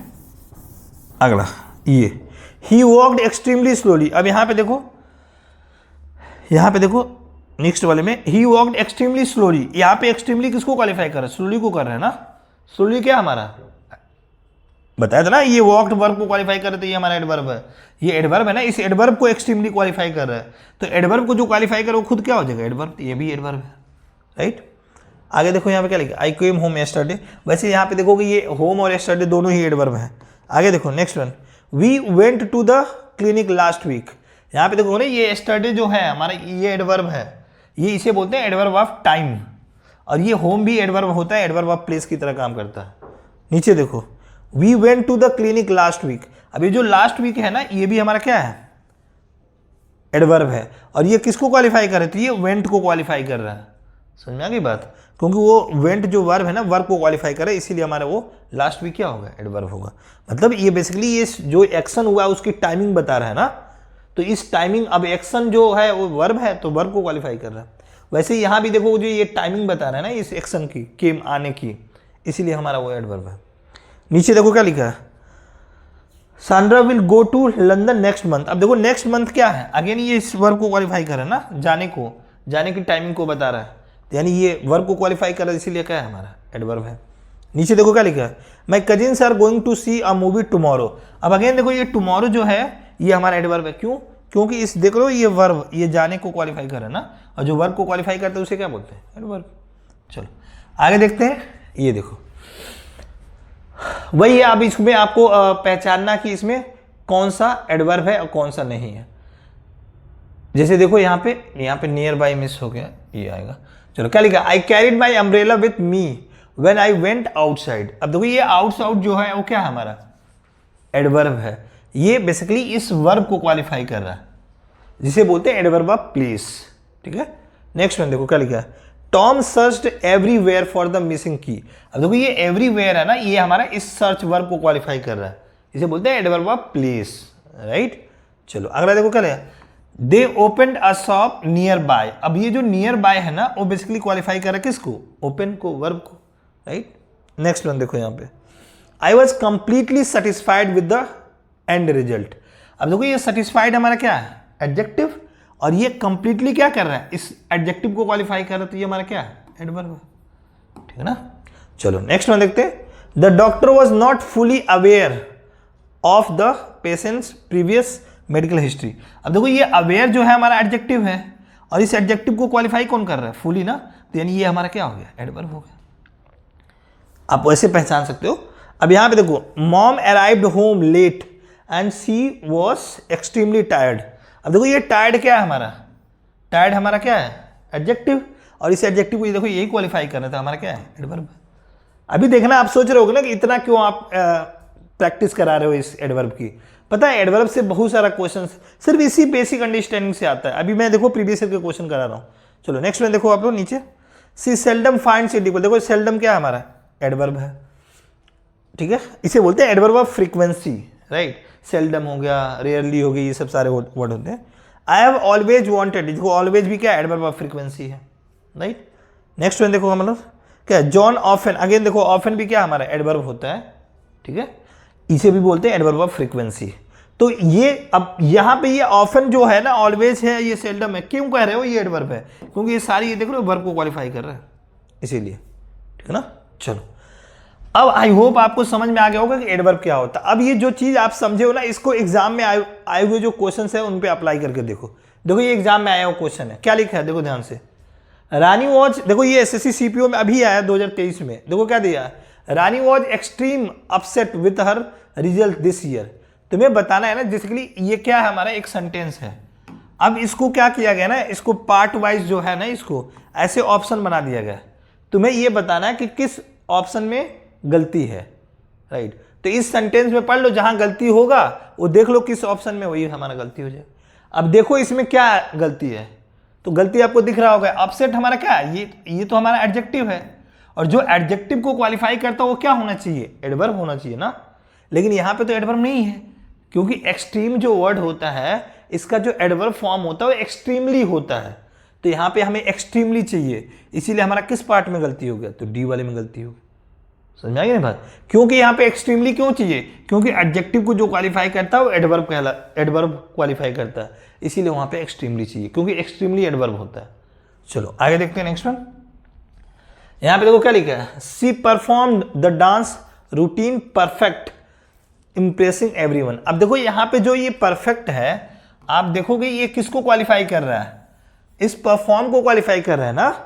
अगला ये ही वॉक्ड एक्सट्रीमली स्लोली। अब यहाँ पे देखो नेक्स्ट वाले में ही वॉक्ड एक्सट्रीमली स्लोली। यहाँ पे एक्सट्रीमली किसको क्वालिफाई कर रहा है? स्लोली को कर रहा है ना। स्लोली क्या हमारा बताया था ना, ये वॉक्ड वर्ब को क्वालिफाई कर रहे थे, ये हमारा एडवर्ब है। ये एडवर्ब है ना, इस एडवर्ब को एक्सट्रीमली क्वालिफाई कर रहा है। तो एडवर्ब को जो क्वालिफाई करे वो खुद क्या हो जाएगा? एडवर्ब। ये भी एडवर्ब है, राइट। आगे देखो यहाँ पे क्या लिखा? आई केम होम यस्टरडे। वैसे यहाँ पे देखोगे ये होम और यस्टरडे दोनों ही एडवर्ब है। आगे देखो next one, we went to the clinic last week. यहाँ पे देखो ना ये यस्टरडे जो है हमारा ये एडवर्ब है, ये इसे बोलते हैं एडवर्ब ऑफ टाइम, और ये होम भी एडवर्ब होता है, एडवर्ब ऑफ प्लेस की तरह काम करता है। नीचे देखो we went to the clinic last week. अब ये जो लास्ट वीक है ना ये भी हमारा क्या है? एडवर्ब है, और ये किसको क्वालिफाई कर रहे थे? ये वेंट को क्वालिफाई कर रहा है। समझ में आ गई बात? क्योंकि वो वेंट जो वर्ब है ना वर्ब को क्वालिफाई करे, इसीलिए हमारा वो लास्ट वीक क्या होगा? एडवर्ब होगा। मतलब ये बेसिकली ये जो एक्शन हुआ है उसकी टाइमिंग बता रहा है ना, तो इस टाइमिंग, अब एक्शन जो है वो वर्ब है तो वर्ब को क्वालिफाई कर रहा है। वैसे यहाँ भी देखो जो ये टाइमिंग बता रहा है ना इस एक्शन की, केम आने की, इसीलिए हमारा वो एडवर्ब है। नीचे देखो क्या लिखा है? Sandra will go to London next month. अब देखो नेक्स्ट मंथ क्या है? अगेन ये इस वर्ब को क्वालिफाई कर रहा है ना, जाने की टाइमिंग को बता रहा है, यानी ये वर्ब को क्वालिफाई कर रहा है, इसीलिए क्या है? हमारा एडवर्ब है। नीचे देखो क्या लिखा है? My cousins are going to see a movie tomorrow. अब अगेन देखो ये टुमारो जो है ये हमारा एडवर्ब है। क्यों? क्योंकि इस देख लो ये वर्ब ये जाने को क्वालिफाई कर रहा है ना, और जो वर्ब को क्वालिफाई करता है उसे क्या बोलते हैं? एडवर्ब। चलो आगे देखते हैं। ये देखो वही है, अब इसमें आपको पहचानना कि इसमें कौन सा एडवर्ब है और कौन सा नहीं है। जैसे देखो यहाँ पे नियर बाय मिस हो गया, ये आएगा। चलो क्या लिखा? I carried my umbrella with me when I went outside. अब देखो ये आउट जो है वो क्या है? हमारा एडवर्ब है। ये बेसिकली इस वर्ब को क्वालिफाई कर रहा है, जिसे बोलते हैं एडवर्ब ऑफ प्लेस। ठीक है। नेक्स्ट वन देखो क्या लिखा है? Tom searched everywhere for the missing की। अब देखो ये एवरीवेयर है ना, ये हमारा इस सर्च वर्ब को क्वालिफाई कर रहा है, इसे बोलते हैं एडवर्ब ऑफ प्लेस, राइट। चलो अगला देखो क्या लिखा? They opened a shop nearby. अब ये जो नियर बाय है ना वो बेसिकली क्वालिफाई कर रहा है किसको? ओपन को, वर्ब को, राइट। नेक्स्ट वन देखो यहाँ पे, I was completely satisfied with the end result. अब देखो ये सेटिस्फाइड हमारा क्या है? एडजेक्टिव, और ये कंप्लीटली क्या कर रहा है? इस एडजेक्टिव को क्वालिफाई कर रहा है, तो ये हमारा क्या है? एडवर्ब। ठीक है ना। चलो नेक्स्ट वन देखते हैं। The doctor was not fully aware of the patients previous medical history. अब देखो ये अवेयर जो है हमारा एडजेक्टिव है, और इस एडजेक्टिव को क्वालिफाई कौन कर रहा है? फुली ना, तो यानी ये हमारा क्या हो गया? एडवर्ब हो गया। आप वैसे पहचान सकते हो। अब यहाँ पे देखो mom arrived home late and she was extremely tired. अब देखो ये टायर्ड क्या है हमारा? टायर्ड हमारा क्या है? एडजेक्टिव, और इस एडजेक्टिव को ये देखो यही क्वालिफाई कर रहा था, हमारा क्या है? एडवर्ब। अभी देखना आप सोच रहे होगे ना कि इतना क्यों आप प्रैक्टिस करा रहे हो इस एडवर्ब की। पता है एडवर्ब से बहुत सारा क्वेश्चन सिर्फ इसी बेसिक अंडरस्टैंडिंग से आता है। अभी मैं देखो प्रीवियस ईयर के क्वेश्चन करा रहा हूँ। चलो नेक्स्ट में देखो आप लोग नीचे, सी सेल्डम फाइंड्स इट इक्वल। देखो सेल्डम क्या है हमारा? एडवर्ब है। ठीक है, इसे बोलते हैं adverb of frequency, right. Seldom हो गया, रेयरली हो गई, ये सब सारे वर्ड होते हैं। आई हैव ऑलवेज वांटेड, देखो ऑलवेज भी क्या एडवर्ब ऑफ फ्रीक्वेंसी है, राइट। नेक्स्ट वन देखो मतलब क्या, जॉन ऑफन। अगेन देखो ऑफन भी क्या हमारा? एडवर्ब होता है। ठीक है, इसे भी बोलते हैं एडवर्ब ऑफ फ्रीक्वेंसी। तो ये अब यहाँ पे ये ऑफन जो है ना, ऑलवेज है, ये सेल्डम है। क्यों कह रहे हो ये एडवर्ब है? क्योंकि ये सारी ये देख रहे हो वर्ब को क्वालिफाई कर रहा है, इसीलिए। ठीक है ना। चलो अब आई होप आपको समझ में आ गया होगा कि एडवर्ब क्या होता है। अब ये जो चीज आप समझे हो ना, इसको एग्जाम में आए हुए जो क्वेश्चन है उन पे अप्लाई करके देखो। देखो ये एग्जाम में आया हुआ क्वेश्चन है, क्या लिखा है देखो ध्यान से। रानी वॉज, देखो ये एसएससी सीपीओ में अभी आया 2023 में, देखो क्या दिया है, Rani was extreme upset with her result this year. तुम्हें बताना है ना बेसिकली ये क्या है, हमारा एक सेंटेंस है। अब इसको क्या किया गया ना, इसको पार्ट वाइज जो है ना, इसको ऐसे ऑप्शन बना दिया गया। तुम्हें ये बताना है कि किस ऑप्शन में गलती है, राइट। तो इस सेंटेंस में पढ़ लो, जहां गलती होगा वो देख लो किस ऑप्शन में वही हमारा गलती हो जाए। अब देखो इसमें क्या गलती है, तो गलती आपको दिख रहा होगा। अपसेट हमारा क्या है, ये तो हमारा एडजेक्टिव है, और जो एडजेक्टिव को क्वालिफाई करता है वो क्या होना चाहिए, एडवर्ब होना चाहिए ना। लेकिन यहां पे तो एडवर्ब नहीं है, क्योंकि एक्सट्रीम जो वर्ड होता है इसका जो एडवर्ब फॉर्म होता है वो एक्सट्रीमली होता है। तो यहां पे हमें एक्सट्रीमली चाहिए, इसीलिए हमारा किस पार्ट में गलती हो गया, तो डी वाले में गलती हो गई। समझ में आ गई ना बात। क्योंकि यहाँ पे एक्सट्रीमली क्यों चाहिए, क्योंकि एडजेक्टिव को जो क्वालिफाई करता है वो एडवर्ब क्वालिफाई करता है, इसीलिए वहां पे एक्सट्रीमली चाहिए, क्योंकि एक्सट्रीमली एडवर्ब होता है। चलो आगे देखते हैं नेक्स्ट वन। यहां पे देखो क्या लिखा है, she performed the dance routine perfect impressing everyone. अब देखो यहाँ पे जो ये परफेक्ट है, आप देखोगे ये किसको क्वालिफाई कर रहा है, इस परफॉर्म को क्वालिफाई कर रहा है ना,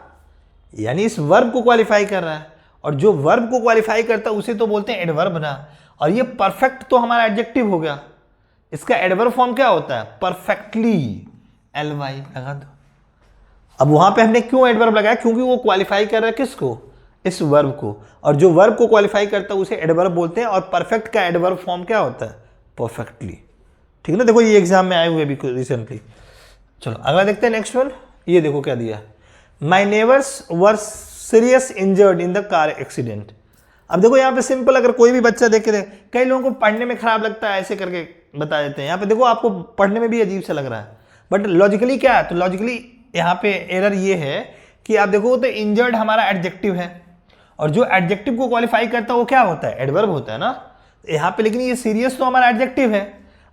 यानी इस वर्ब को क्वालिफाई कर रहा है। और जो वर्ब को क्वालिफाई करता है उसे तो बोलते हैं एडवर्ब ना। और ये परफेक्ट तो हमारा एडजेक्टिव हो गया, इसका एडवर्ब फॉर्म क्या होता है, परफेक्टली, ly लगा दो। अब वहां पे हमने क्यों एडवर्ब लगाया, क्योंकि वो क्वालिफाई कर रहा है किसको, इस वर्ब को, और जो वर्ब को क्वालिफाई करता है उसे एडवर्ब बोलते हैं। और परफेक्ट का एडवर्ब फॉर्म क्या होता है, परफेक्टली। ठीक है ना, देखो ये एग्जाम में आए हुए अभी रिसेंटली। चलो अगला देखते हैं नेक्स्ट वन। ये देखो क्या दिया, माई neighbours were serious injured in the car accident. अब देखो यहाँ पे सिंपल, अगर कोई भी बच्चा देख के देख, कई लोगों को पढ़ने में खराब लगता है, ऐसे करके बता देते हैं। यहाँ पे देखो आपको पढ़ने में भी अजीब सा लग रहा है, बट लॉजिकली क्या है, तो लॉजिकली यहाँ पे एरर ये है कि आप देखो तो इंजर्ड हमारा एडजेक्टिव है, और जो एडजेक्टिव को क्वालिफाई करता है वो क्या होता है, एडवर्ब होता है ना यहाँ पे। लेकिन ये सीरियस तो हमारा एडजेक्टिव है,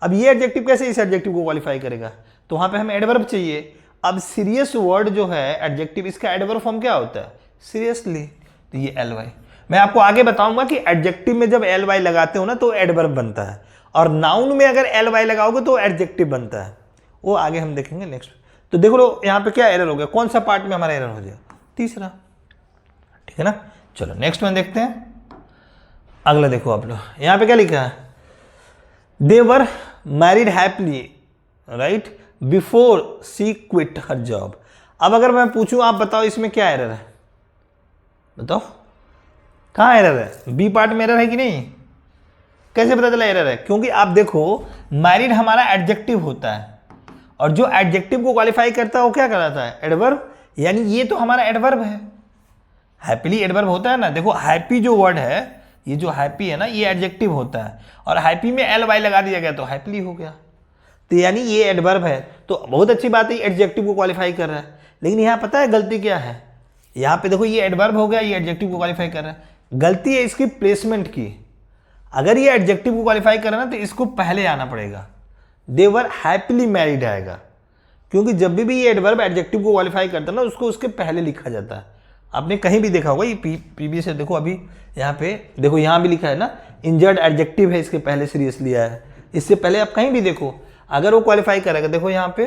अब ये एडजेक्टिव कैसे इस एडजेक्टिव को क्वालिफाई करेगा, तो वहां पे हमें एडवर्ब चाहिए। अब सीरियस वर्ड जो है एडजेक्टिव, इसका एडवर्ब फॉर्म क्या होता है, सीरियसली, तो ये ly। मैं आपको आगे बताऊंगा कि एडजेक्टिव में जब ly लगाते हो ना तो एडवर्ब बनता है, और नाउन में अगर ly लगाओगे तो एडजेक्टिव बनता है, वो आगे हम देखेंगे नेक्स्ट। तो देखो लो यहाँ पे क्या एरर हो गया, कौन सा पार्ट में हमारा एरर हो जाएगा, तीसरा। ठीक है ना, चलो नेक्स्ट वन देखते हैं। अगला देखो आप लोग, यहाँ पे क्या लिखा है, they were married happily right before she quit her job. अब अगर मैं पूछूं, आप बताओ इसमें क्या एरर है, बताओ कहाँ एरर है, बी पार्ट में एरर है कि नहीं, कैसे पता चला एरर है, क्योंकि आप देखो मैरिड हमारा एडजेक्टिव होता है, और जो एडजेक्टिव को क्वालिफाई करता है वो क्या कहलाता है, एडवर्ब। यानी ये तो हमारा एडवर्ब है, हैप्पीली एडवर्ब होता है ना। देखो हैप्पी जो वर्ड है, ये जो हैप्पी है ना, ये एडजेक्टिव होता है, और हैप्पी में ly लगा दिया गया तो हैप्पीली हो गया, तो यानी ये एडवर्ब है। तो बहुत अच्छी बात है, एडजेक्टिव को क्वालिफाई कर रहा है। लेकिन यहाँ पता है गलती क्या है, यहाँ पे देखो ये एडवर्ब हो गया, ये एडजेक्टिव को क्वालिफाई कर रहा है, गलती है इसकी प्लेसमेंट की। अगर ये एडजेक्टिव को क्वालिफाई कर रहा है ना, तो इसको पहले आना पड़ेगा, दे वर हैप्पीली मैरिड आएगा, क्योंकि जब भी ये एडवर्ब एडजेक्टिव को क्वालिफाई करता है ना, उसको उसके पहले लिखा जाता है। आपने कहीं भी देखा होगा, ये पीबी से देखो, अभी यहाँ पे देखो, यहाँ भी लिखा है ना, इंजर्ड एडजेक्टिव है, इसके पहले सीरियस लिया है, इससे पहले आप कहीं भी देखो, अगर वो क्वालिफाई करेगा, देखो यहाँ पे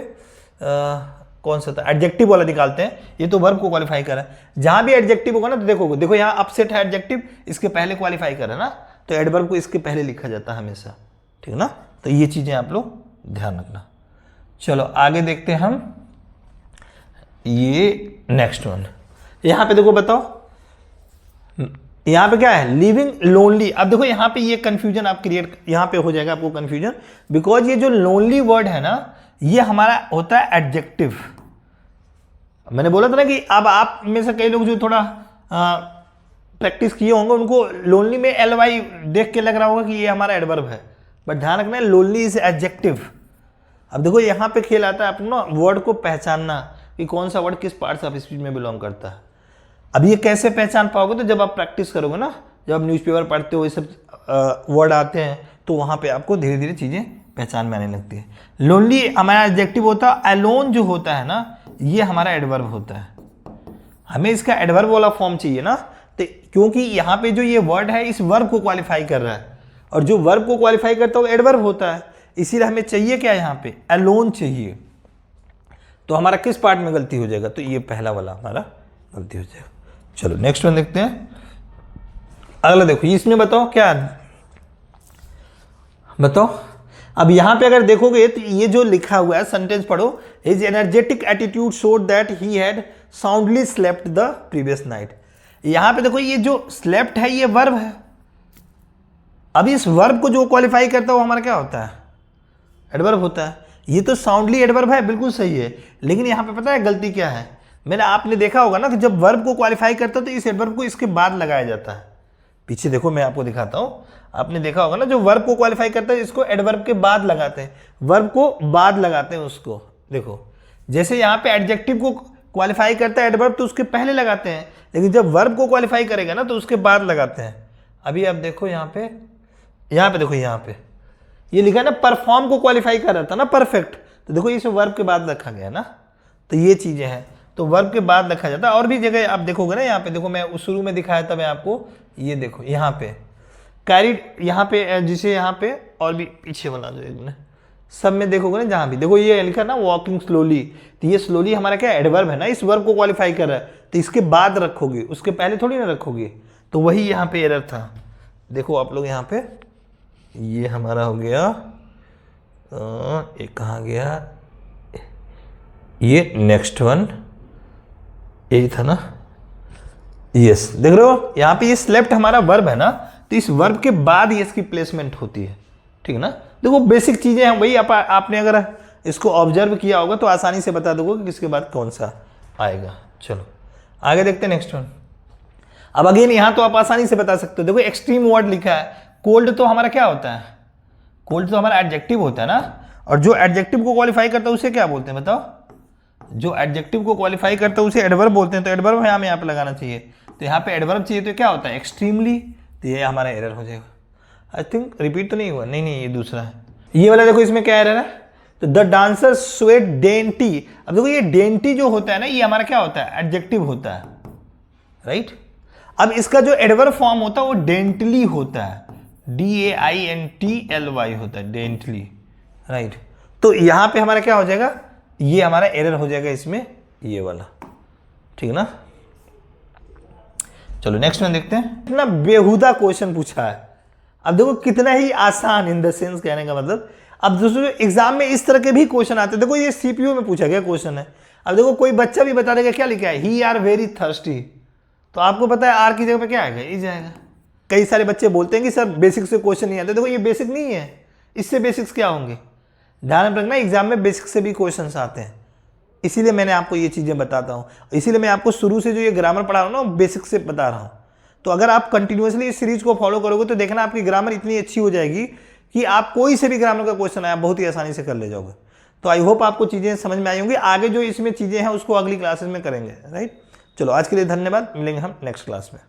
कौन सा था, एडजेक्टिव वाला निकालते हैं, ये तो वर्ब को क्वालिफाई कर रहा है। जहां भी एडजेक्टिव होगा ना, तो देखो यहाँ अपसेट है एडजेक्टिव, इसके पहले क्वालिफाई कर रहा है ना, तो एडवर्ब को इसके पहले लिखा जाता है हमेशा। ठीक है ना, तो ये चीजें आप लोग ध्यान रखना। चलो आगे देखते हैं हम, ये नेक्स्ट वन। यहाँ पे देखो बताओ, यहाँ पे क्या है, लिविंग लोनली। अब देखो यहाँ पे ये कंफ्यूजन आप क्रिएट, यहाँ पे हो जाएगा आपको कंफ्यूजन, बिकॉज ये जो लोनली वर्ड है ना, ये हमारा होता है एडजेक्टिव। मैंने बोला था ना कि अब आप में से कई लोग जो थोड़ा प्रैक्टिस किए होंगे, उनको लोनली में ly देख के लग रहा होगा कि ये हमारा एडवर्ब है, बट ध्यान रखना है लोनली इज एडजेक्टिव। अब देखो यहाँ पे खेल आता है अपना वर्ड को पहचानना कि कौन सा वर्ड किस पार्ट्स ऑफ स्पीच में बिलोंग करता है। अब ये कैसे पहचान पाओगे, तो जब आप प्रैक्टिस करोगे ना, जब आप न्यूज़पेपर पढ़ते हो, ये सब वर्ड आते हैं, तो वहाँ पे आपको धीरे धीरे चीज़ें पहचान में आने लगती है। लोनली हमारा एडजेक्टिव होता है, अलोन जो होता है ना, ये हमारा एडवर्ब होता है। हमें इसका एडवर्ब वाला फॉर्म चाहिए ना, तो क्योंकि यहाँ पे जो ये वर्ड है इस वर्ब को क्वालिफाई कर रहा है, और जो वर्ब को क्वालिफाई करता है वो एडवर्ब होता है, इसीलिए हमें चाहिए क्या यहाँ पे अलोन चाहिए। तो हमारा किस पार्ट में गलती हो जाएगा, तो ये पहला वाला हमारा गलती हो जाएगा। चलो नेक्स्ट वन देखते हैं। अगला देखो इसमें बताओ क्या, बताओ अब यहां पे अगर देखोगे तो ये जो लिखा हुआ है सेंटेंस पढ़ो, his energetic attitude showed that he had soundly slept the previous night. यहां पे देखो ये जो स्लेप्ट है ये वर्ब है, अब इस वर्ब को जो क्वालिफाई करता है वो हमारा क्या होता है, एडवर्ब होता है। ये तो साउंडली एडवर्ब है, बिल्कुल सही है, लेकिन यहाँ पे पता है गलती क्या है, मैंने आपने देखा होगा ना कि जब वर्ब को क्वालिफाई करता है तो इस एडवर्ब को इसके बाद लगाया जाता है। पीछे देखो मैं आपको दिखाता हूँ, आपने देखा होगा ना जो वर्ब को क्वालिफाई करता है इसको एडवर्ब के बाद लगाते हैं, वर्ब को बाद लगाते हैं उसको। देखो जैसे यहाँ पे एडजेक्टिव को क्वालिफाई करता है एडवर्ब तो उसके पहले लगाते हैं, लेकिन जब वर्ब को क्वालिफाई करेगा ना तो उसके बाद लगाते हैं। अभी आप देखो यहाँ पे देखो यहाँ पे ये लिखा है ना परफॉर्म को क्वालिफाई कर रहा था ना परफेक्ट, तो देखो इसे वर्ब के बाद रखा गया ना, तो ये चीजें हैं तो वर्ब के बाद रखा जाता है। और भी जगह आप देखोगे ना, यहाँ पे देखो मैं उस शुरू में दिखाया था मैं आपको, ये देखो यहाँ पे कैरिड, यहाँ पे जिसे यहाँ पे और भी पीछे वाला जो सब में देखोगे ना जहाँ भी देखो ये लिखा ना वॉकिंग स्लोली, तो ये स्लोली हमारा क्या एडवर्ब है ना, इस वर्ब को क्वालिफाई कर रहा है तो इसके बाद रखोगे, उसके पहले थोड़ी ना रखोगे, तो वही यहाँ पे एरर था। देखो आप लोग यहाँ पे ये हमारा हो गया, एक कहाँ गया, ये नेक्स्ट वन यही था ना, यस देख रहे हो यहाँ पे ये स्लेप्ट हमारा वर्ब है ना, तो इस वर्ब के बाद ये इसकी प्लेसमेंट होती है, ठीक है ना। देखो बेसिक चीजें हैं वही, आपने अगर इसको ऑब्जर्व किया होगा तो आसानी से बता दोगे कि किसके बाद कौन सा आएगा। चलो आगे देखते हैं नेक्स्ट वन। अब अगेन यहाँ तो आप आसानी से बता सकते हो, देखो एक्सट्रीम वर्ड लिखा है, कोल्ड तो हमारा क्या होता है, कोल्ड तो हमारा एडजेक्टिव होता है ना, और जो एडजेक्टिव को क्वालिफाई करता है उसे क्या बोलते हैं बताओ, जो एडजेक्टिव को क्वालिफाई करता है उसे एडवर्ब बोलते हैं, तो एडवर्ब हमें यहाँ पे लगाना चाहिए, तो यहाँ पे एडवर्ब चाहिए तो क्या होता है एक्सट्रीमली, तो ये हमारा एरर हो जाएगा। आई थिंक रिपीट तो नहीं हुआ, नहीं ये दूसरा है, ये वाला देखो इसमें क्या एरर है, तो द डांसर स्वेट डेंटी। अब देखो ये डेंटी जो होता है ना ये हमारा क्या होता है एडजेक्टिव होता है, राइट। अब इसका जो एडवर्ब फॉर्म होता है वो डेंटली होता है, DAINTLY होता है डेंटली, राइट। तो यहां पे हमारा क्या हो जाएगा, ये हमारा एरर हो जाएगा इसमें ये वाला, ठीक है ना। चलो नेक्स्ट वन देखते हैं। इतना बेहुदा क्वेश्चन पूछा है, अब देखो कितना ही आसान, इन द सेंस कहने का मतलब, अब दोस्तों एग्जाम में इस तरह के भी क्वेश्चन आते हैं, देखो ये CPU में पूछा गया क्वेश्चन है। अब देखो कोई बच्चा भी बता देगा क्या लिखा है, ही आर वेरी थर्स्टी, तो आपको पता है आर की जगह पे क्या आएगा, ई जाएगा। कई सारे बच्चे बोलते हैं कि सर बेसिक से क्वेश्चन नहीं आते, देखो ये बेसिक नहीं है, इससे बेसिक्स क्या होंगे, ध्यान रखना एग्जाम में बेसिक से भी क्वेश्चन आते हैं, इसीलिए मैंने आपको ये चीज़ें बताता हूँ, इसीलिए मैं आपको शुरू से जो ये ग्रामर पढ़ा रहा हूँ ना बेसिक से बता रहा हूँ। तो अगर आप कंटिन्यूसली इस सीरीज को फॉलो करोगे तो देखना आपकी ग्रामर इतनी अच्छी हो जाएगी कि आप कोई से भी ग्रामर का क्वेश्चन आया बहुत ही आसानी से कर ले जाओगे। तो आई होप आपको चीज़ें समझ में आई होंगी, आगे जो इसमें चीज़ें हैं उसको अगली क्लासेस में करेंगे, राइट। चलो आज के लिए धन्यवाद, मिलेंगे हम नेक्स्ट क्लास में।